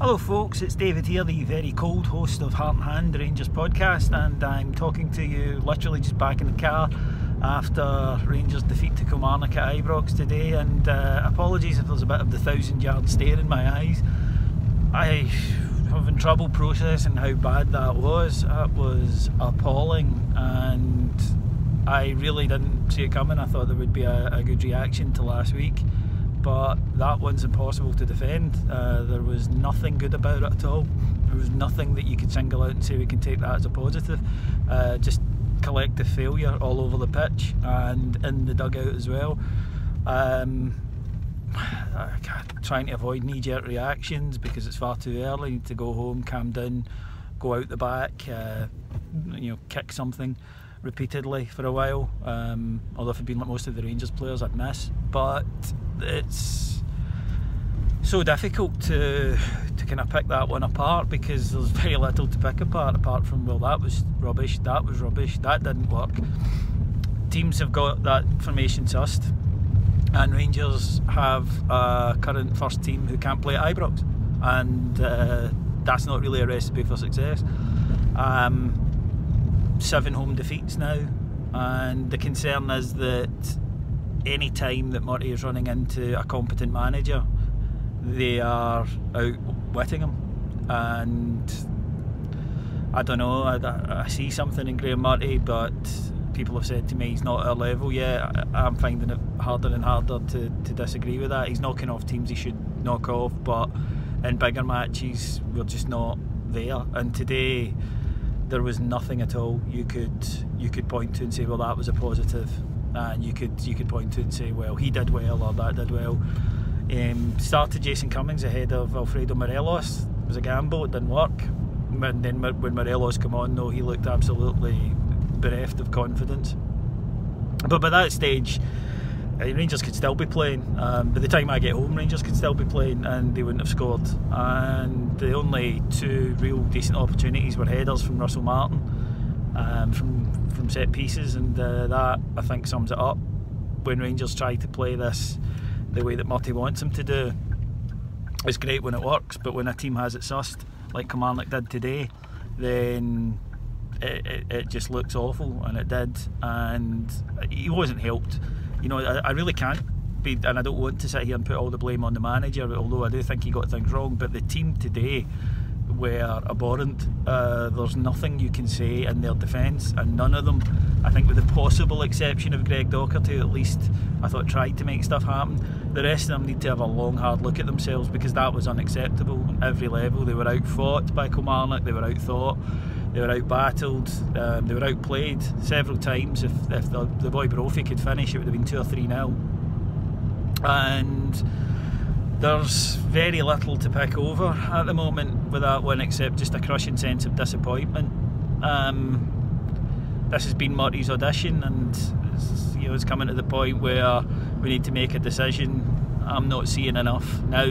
Hello folks, it's David here, the very cold host of Heart and Hand, the Rangers podcast, and I'm talking to you literally just back in the car after Rangers' defeat to Kilmarnock at Ibrox today, and apologies if there's a bit of the 1,000-yard stare in my eyes. I having trouble processing how bad that was. It was appalling, and I really didn't see it coming. I thought there would be a good reaction to last week, but that one's impossible to defend. There was nothing good about it at all. There was nothing that you could single out and say we can take that as a positive. Just collective failure all over the pitch and in the dugout as well. Trying to avoid knee-jerk reactions because it's far too early. You need to go home, calm down, go out the back, kick something repeatedly for a while. Although if it'd been like most of the Rangers players, I'd miss. But it's so difficult to kind of pick that one apart because there's very little to pick apart from, well, that was rubbish, that didn't work. Teams have got that formation sussed, and Rangers have a current first team who can't play at Ibrox, and that's not really a recipe for success. 7 home defeats now, and the concern is that any time that Murty is running into a competent manager, they are outwitting him. And I don't know, I see something in Graham Murty, but people have said to me he's not at our level yet. I'm finding it harder and harder to disagree with that. He's knocking off teams he should knock off, but in bigger matches we're just not there. And today there was nothing at all you could point to and say, well, that was a positive, and you could point to and say, well, he did well or that did well. Started Jason Cummings ahead of Alfredo Morelos. It was a gamble, it didn't work. And then when Morelos came on, though, he looked absolutely bereft of confidence. But by that stage, Rangers could still be playing. By the time I get home, Rangers could still be playing, and they wouldn't have scored. And the only 2 real decent opportunities were headers from Russell Martin, from set pieces, and that, I think, sums it up. When Rangers try to play this the way that Murty wants them to do, it's great when it works, but when a team has it sussed, like Kilmarnock did today, then it just looks awful, and it did. And he wasn't helped. I really can't be, and I don't want to sit here and put all the blame on the manager, although I do think he got things wrong, but the team today were abhorrent. There's nothing you can say in their defence, and none of them, I think with the possible exception of Greg Docherty, at least I thought tried to make stuff happen. The rest of them need to have a long hard look at themselves, because that was unacceptable on every level. They were outfought by Kilmarnock, they were outthought, they were out-battled, they were outplayed several times. If the boy Brophy could finish, it would have been 2 or 3-0. And there's very little to pick over at the moment with that one, except just a crushing sense of disappointment. This has been Murty's audition, and it's coming to the point where we need to make a decision. I'm not seeing enough now.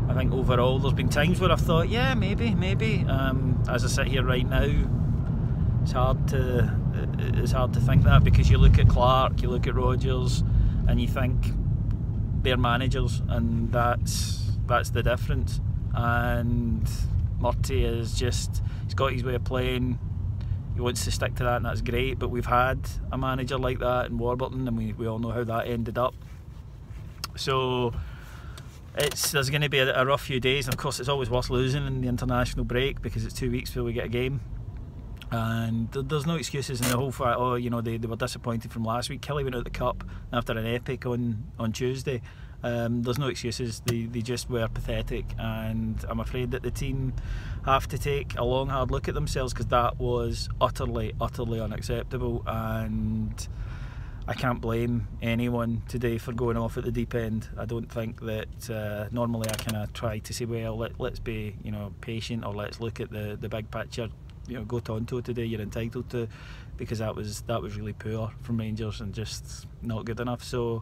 I think overall there's been times where I've thought, yeah, maybe. As I sit here right now, it's hard to think that, because you look at Clark, you look at Rodgers, and you think they're managers, and that's the difference. And Murty he's got his way of playing. He wants to stick to that, and that's great, but we've had a manager like that in Warburton, and we all know how that ended up. So there's going to be a rough few days, and of course it's always worth losing in the international break, because it's 2 weeks before we get a game, and there's no excuses in the whole fact, they were disappointed from last week. Kelly went out the cup after an epic on Tuesday. There's no excuses, they just were pathetic, and I'm afraid that the team have to take a long hard look at themselves, because that was utterly unacceptable. And I can't blame anyone today for going off at the deep end. I don't think that normally I kind of try to say, well, let's be patient, or let's look at the big picture. Go Tonto today, you're entitled to, because that was really poor from Rangers and just not good enough. So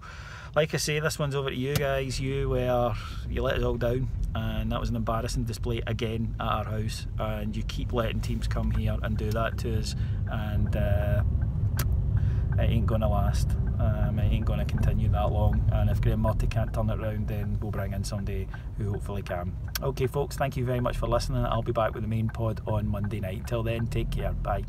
like I say, this one's over to you guys. You let us all down, and that was an embarrassing display again at our house, and you keep letting teams come here and do that to us, and it ain't going to last. It ain't going to continue that. that long, and if Graham Murty can't turn it round, then we'll bring in somebody who hopefully can. Okay folks, thank you very much for listening. I'll be back with the main pod on Monday night. Till then, take care, bye.